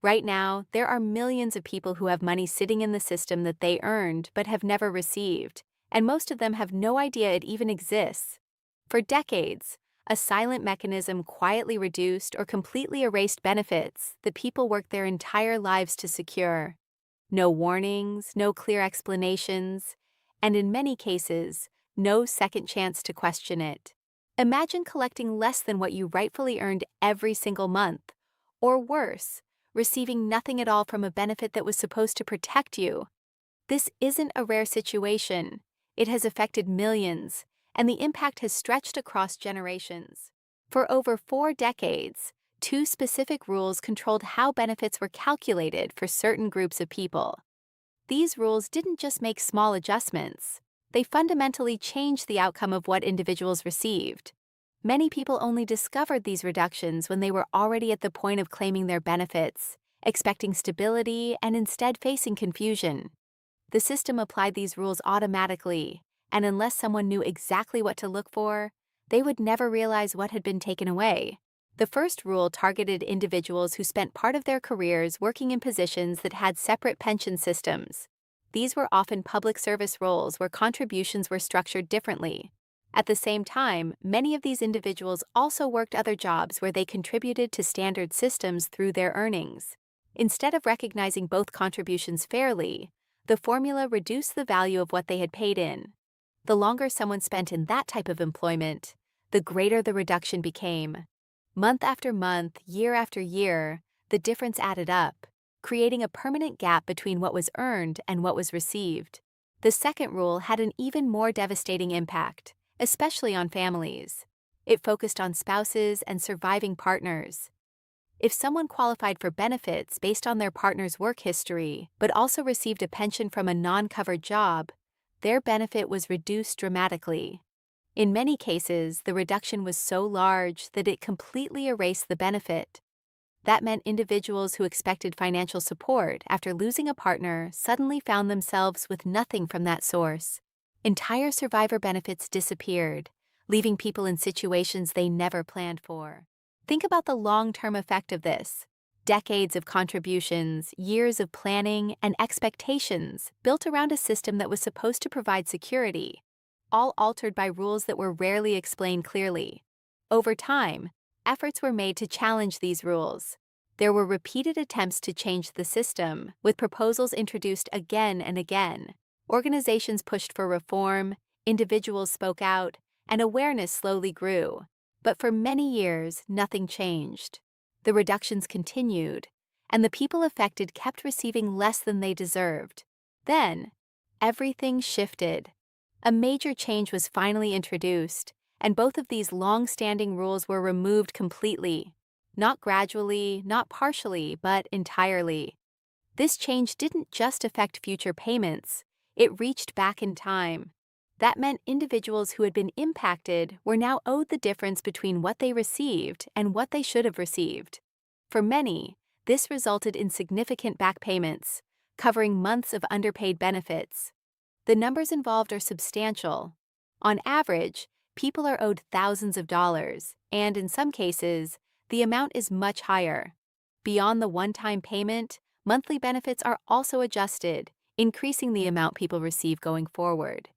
Right now, there are millions of people who have money sitting in the system that they earned but have never received, and most of them have no idea it even exists. For decades, a silent mechanism quietly reduced or completely erased benefits that people worked their entire lives to secure. No warnings, no clear explanations, and in many cases, no second chance to question it. Imagine collecting less than what you rightfully earned every single month, or worse, receiving nothing at all from a benefit that was supposed to protect you. This isn't a rare situation. It has affected millions, and the impact has stretched across generations. For over 4 decades, two specific rules controlled how benefits were calculated for certain groups of people. These rules didn't just make small adjustments, they fundamentally changed the outcome of what individuals received. Many people only discovered these reductions when they were already at the point of claiming their benefits, expecting stability and instead facing confusion. The system applied these rules automatically, and unless someone knew exactly what to look for, they would never realize what had been taken away. The first rule targeted individuals who spent part of their careers working in positions that had separate pension systems. These were often public service roles where contributions were structured differently. At the same time, many of these individuals also worked other jobs where they contributed to standard systems through their earnings. Instead of recognizing both contributions fairly, the formula reduced the value of what they had paid in. The longer someone spent in that type of employment, the greater the reduction became. Month after month, year after year, the difference added up, creating a permanent gap between what was earned and what was received. The second rule had an even more devastating impact, especially on families. It focused on spouses and surviving partners. If someone qualified for benefits based on their partner's work history, but also received a pension from a non-covered job, their benefit was reduced dramatically. In many cases, the reduction was so large that it completely erased the benefit. That meant individuals who expected financial support after losing a partner suddenly found themselves with nothing from that source. Entire survivor benefits disappeared, leaving people in situations they never planned for. Think about the long-term effect of this. Decades of contributions, years of planning, and expectations built around a system that was supposed to provide security, all altered by rules that were rarely explained clearly. Over time, efforts were made to challenge these rules. There were repeated attempts to change the system, with proposals introduced again and again. Organizations pushed for reform, individuals spoke out, and awareness slowly grew. But for many years, nothing changed. The reductions continued, and the people affected kept receiving less than they deserved. Then, everything shifted. A major change was finally introduced, and both of these long-standing rules were removed completely. Not gradually, not partially, but entirely. This change didn't just affect future payments, it reached back in time. That meant individuals who had been impacted were now owed the difference between what they received and what they should have received. For many, this resulted in significant back payments, covering months of underpaid benefits. The numbers involved are substantial. On average, people are owed thousands of dollars, and in some cases, the amount is much higher. Beyond the one-time payment, monthly benefits are also adjusted, increasing the amount people receive going forward.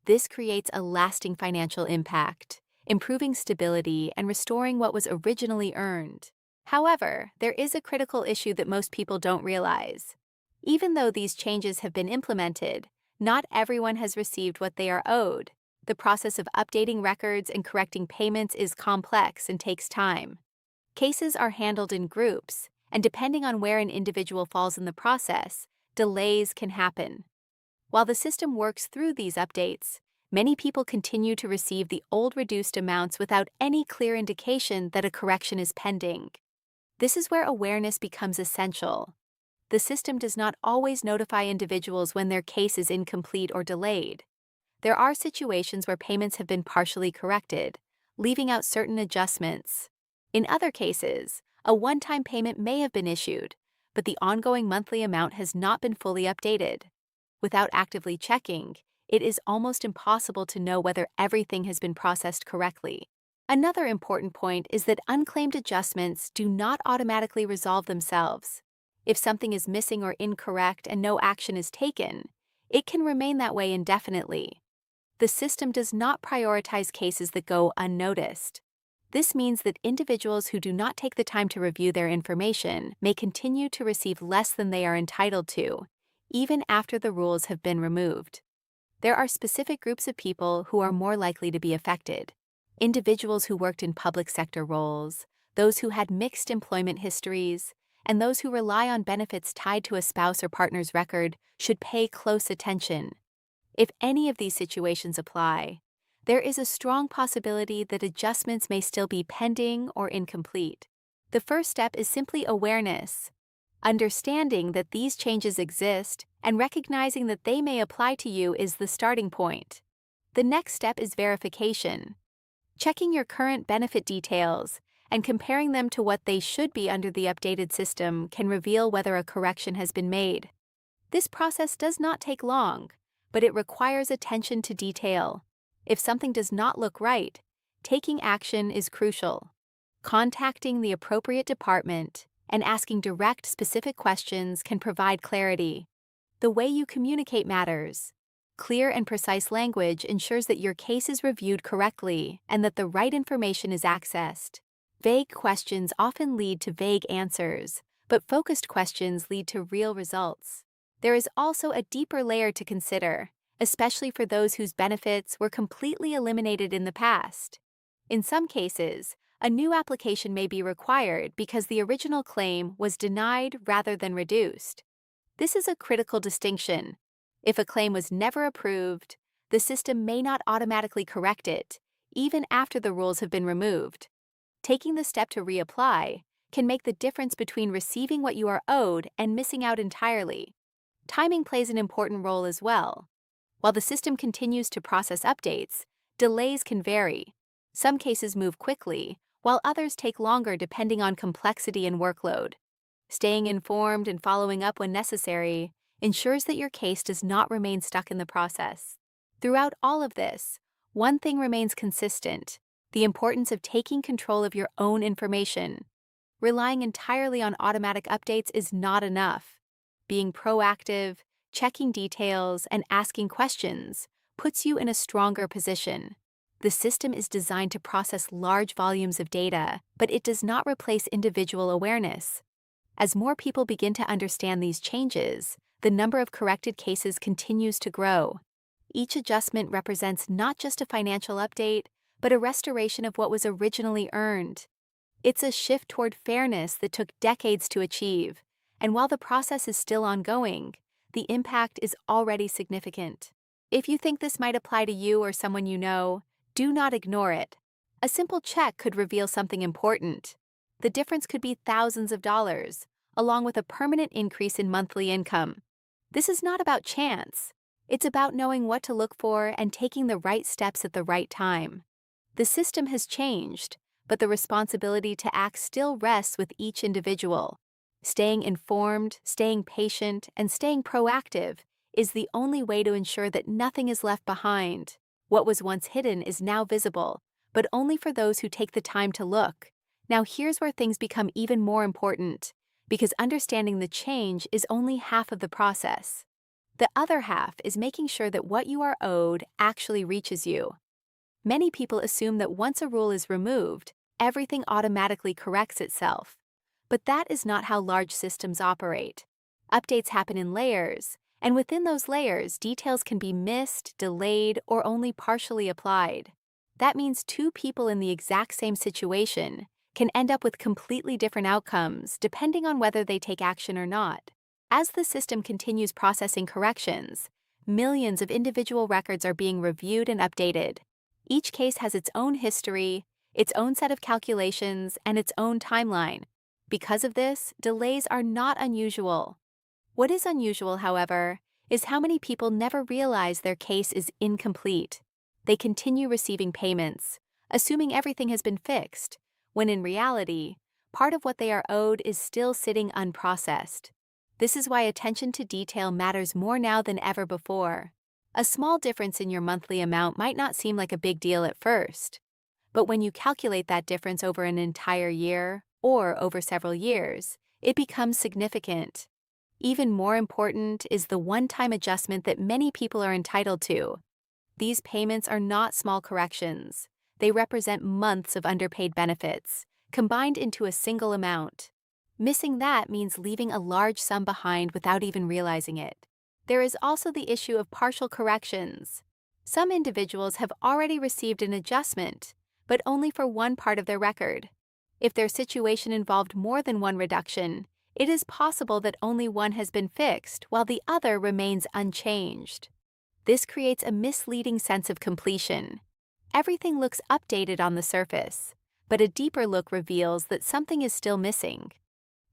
This creates a lasting financial impact, improving stability and restoring what was originally earned. However, there is a critical issue that most people don't realize. Even though these changes have been implemented, not everyone has received what they are owed. The process of updating records and correcting payments is complex and takes time. Cases are handled in groups, and depending on where an individual falls in the process, delays can happen. While the system works through these updates, many people continue to receive the old reduced amounts without any clear indication that a correction is pending. This is where awareness becomes essential. The system does not always notify individuals when their case is incomplete or delayed. There are situations where payments have been partially corrected, leaving out certain adjustments. In other cases, a one-time payment may have been issued, but the ongoing monthly amount has not been fully updated. Without actively checking, it is almost impossible to know whether everything has been processed correctly. Another important point is that unclaimed adjustments do not automatically resolve themselves. If something is missing or incorrect and no action is taken, it can remain that way indefinitely. The system does not prioritize cases that go unnoticed. This means that individuals who do not take the time to review their information may continue to receive less than they are entitled to, even after the rules have been removed. There are specific groups of people who are more likely to be affected. Individuals who worked in public sector roles, those who had mixed employment histories, and those who rely on benefits tied to a spouse or partner's record should pay close attention. If any of these situations apply, there is a strong possibility that adjustments may still be pending or incomplete. The first step is simply awareness. Understanding that these changes exist and recognizing that they may apply to you is the starting point. The next step is verification. Checking your current benefit details and comparing them to what they should be under the updated system can reveal whether a correction has been made. This process does not take long, but it requires attention to detail. If something does not look right, taking action is crucial. Contacting the appropriate department and asking direct, specific questions can provide clarity. The way you communicate matters. Clear and precise language ensures that your case is reviewed correctly and that the right information is accessed. Vague questions often lead to vague answers, but focused questions lead to real results. There is also a deeper layer to consider, especially for those whose benefits were completely eliminated in the past. In some cases, a new application may be required because the original claim was denied rather than reduced. This is a critical distinction. If a claim was never approved, the system may not automatically correct it, even after the rules have been removed. Taking the step to reapply can make the difference between receiving what you are owed and missing out entirely. Timing plays an important role as well. While the system continues to process updates, delays can vary. Some cases move quickly, while others take longer depending on complexity and workload. Staying informed and following up when necessary ensures that your case does not remain stuck in the process. Throughout all of this, one thing remains consistent: the importance of taking control of your own information. Relying entirely on automatic updates is not enough. Being proactive, checking details, and asking questions puts you in a stronger position. The system is designed to process large volumes of data, but it does not replace individual awareness. As more people begin to understand these changes, the number of corrected cases continues to grow. Each adjustment represents not just a financial update, but a restoration of what was originally earned. It's a shift toward fairness that took decades to achieve, and while the process is still ongoing, the impact is already significant. If you think this might apply to you or someone you know, do not ignore it. A simple check could reveal something important. The difference could be thousands of dollars, along with a permanent increase in monthly income. This is not about chance. It's about knowing what to look for and taking the right steps at the right time. The system has changed, but the responsibility to act still rests with each individual. Staying informed, staying patient, and staying proactive is the only way to ensure that nothing is left behind. What was once hidden is now visible, but only for those who take the time to look. Now here's where things become even more important, because understanding the change is only half of the process. The other half is making sure that what you are owed actually reaches you. Many people assume that once a rule is removed, everything automatically corrects itself. But that is not how large systems operate. Updates happen in layers, and within those layers, details can be missed, delayed, or only partially applied. That means two people in the exact same situation can end up with completely different outcomes depending on whether they take action or not. As the system continues processing corrections, millions of individual records are being reviewed and updated. Each case has its own history, its own set of calculations, and its own timeline. Because of this, delays are not unusual. What is unusual, however, is how many people never realize their case is incomplete. They continue receiving payments, assuming everything has been fixed, when in reality, part of what they are owed is still sitting unprocessed. This is why attention to detail matters more now than ever before. A small difference in your monthly amount might not seem like a big deal at first, but when you calculate that difference over an entire year or over several years, it becomes significant. Even more important is the one-time adjustment that many people are entitled to. These payments are not small corrections. They represent months of underpaid benefits, combined into a single amount. Missing that means leaving a large sum behind without even realizing it. There is also the issue of partial corrections. Some individuals have already received an adjustment, but only for one part of their record. If their situation involved more than one reduction, it is possible that only one has been fixed while the other remains unchanged. This creates a misleading sense of completion. Everything looks updated on the surface, but a deeper look reveals that something is still missing.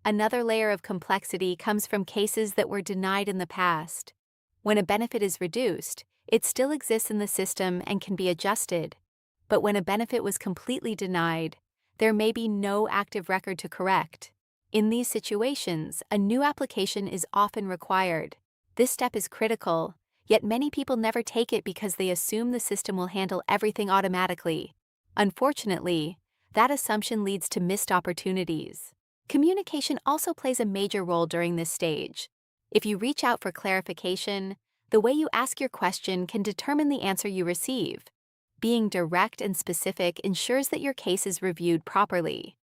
Another layer of complexity comes from cases that were denied in the past. When a benefit is reduced, it still exists in the system and can be adjusted. But when a benefit was completely denied, there may be no active record to correct. In these situations, a new application is often required. This step is critical, yet many people never take it because they assume the system will handle everything automatically. Unfortunately, that assumption leads to missed opportunities. Communication also plays a major role during this stage. If you reach out for clarification, the way you ask your question can determine the answer you receive. Being direct and specific ensures that your case is reviewed properly.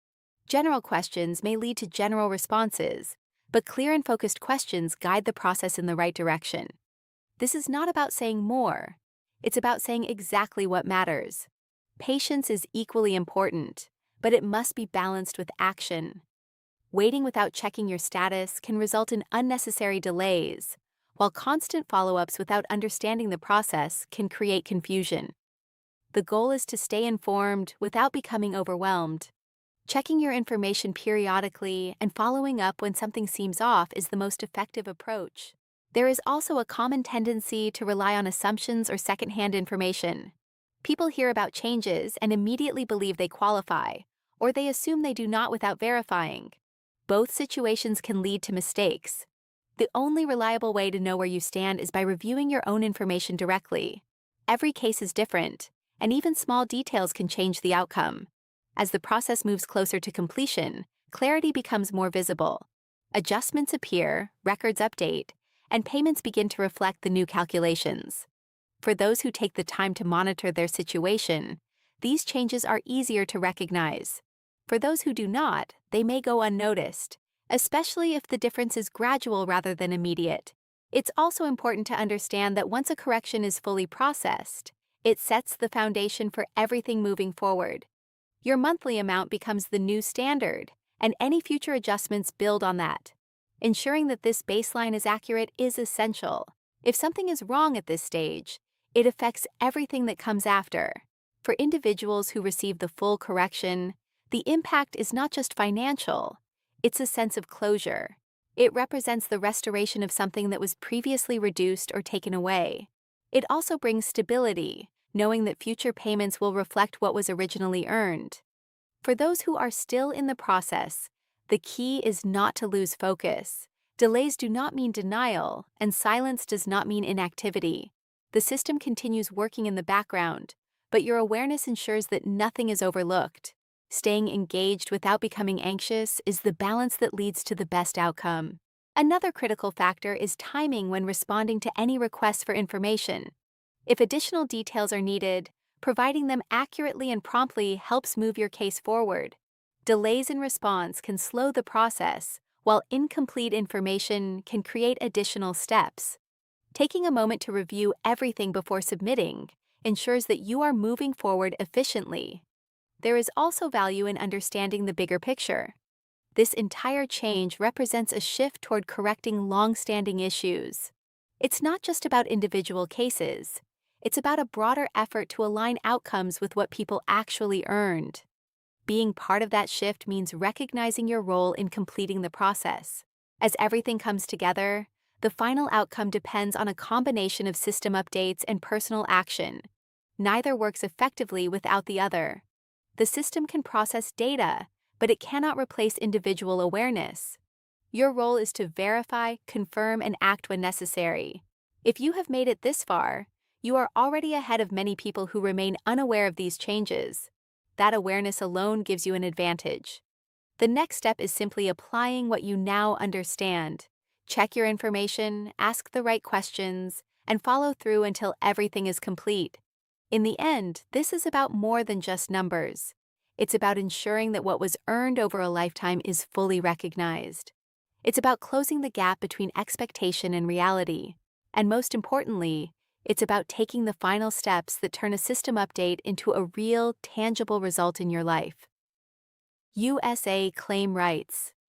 General questions may lead to general responses, but clear and focused questions guide the process in the right direction. This is not about saying more. It's about saying exactly what matters. Patience is equally important, but it must be balanced with action. Waiting without checking your status can result in unnecessary delays, while constant follow-ups without understanding the process can create confusion. The goal is to stay informed without becoming overwhelmed. Checking your information periodically and following up when something seems off is the most effective approach. There is also a common tendency to rely on assumptions or secondhand information. People hear about changes and immediately believe they qualify, or they assume they do not without verifying. Both situations can lead to mistakes. The only reliable way to know where you stand is by reviewing your own information directly. Every case is different, and even small details can change the outcome. As the process moves closer to completion, clarity becomes more visible. Adjustments appear, records update, and payments begin to reflect the new calculations. For those who take the time to monitor their situation, these changes are easier to recognize. For those who do not, they may go unnoticed, especially if the difference is gradual rather than immediate. It's also important to understand that once a correction is fully processed, it sets the foundation for everything moving forward. Your monthly amount becomes the new standard, and any future adjustments build on that. Ensuring that this baseline is accurate is essential. If something is wrong at this stage, it affects everything that comes after. For individuals who receive the full correction, the impact is not just financial, it's a sense of closure. It represents the restoration of something that was previously reduced or taken away. It also brings stability, knowing that future payments will reflect what was originally earned. For those who are still in the process, the key is not to lose focus. Delays do not mean denial, and silence does not mean inactivity. The system continues working in the background, but your awareness ensures that nothing is overlooked. Staying engaged without becoming anxious is the balance that leads to the best outcome. Another critical factor is timing when responding to any requests for information. If additional details are needed, providing them accurately and promptly helps move your case forward. Delays in response can slow the process, while incomplete information can create additional steps. Taking a moment to review everything before submitting ensures that you are moving forward efficiently. There is also value in understanding the bigger picture. This entire change represents a shift toward correcting long-standing issues. It's not just about individual cases. It's about a broader effort to align outcomes with what people actually earned. Being part of that shift means recognizing your role in completing the process. As everything comes together, the final outcome depends on a combination of system updates and personal action. Neither works effectively without the other. The system can process data, but it cannot replace individual awareness. Your role is to verify, confirm, and act when necessary. If you have made it this far, you are already ahead of many people who remain unaware of these changes. That awareness alone gives you an advantage. The next step is simply applying what you now understand. Check your information, ask the right questions, and follow through until everything is complete. In the end, this is about more than just numbers. It's about ensuring that what was earned over a lifetime is fully recognized. It's about closing the gap between expectation and reality. And most importantly, it's about taking the final steps that turn a system update into a real, tangible result in your life. USA Claim Rights.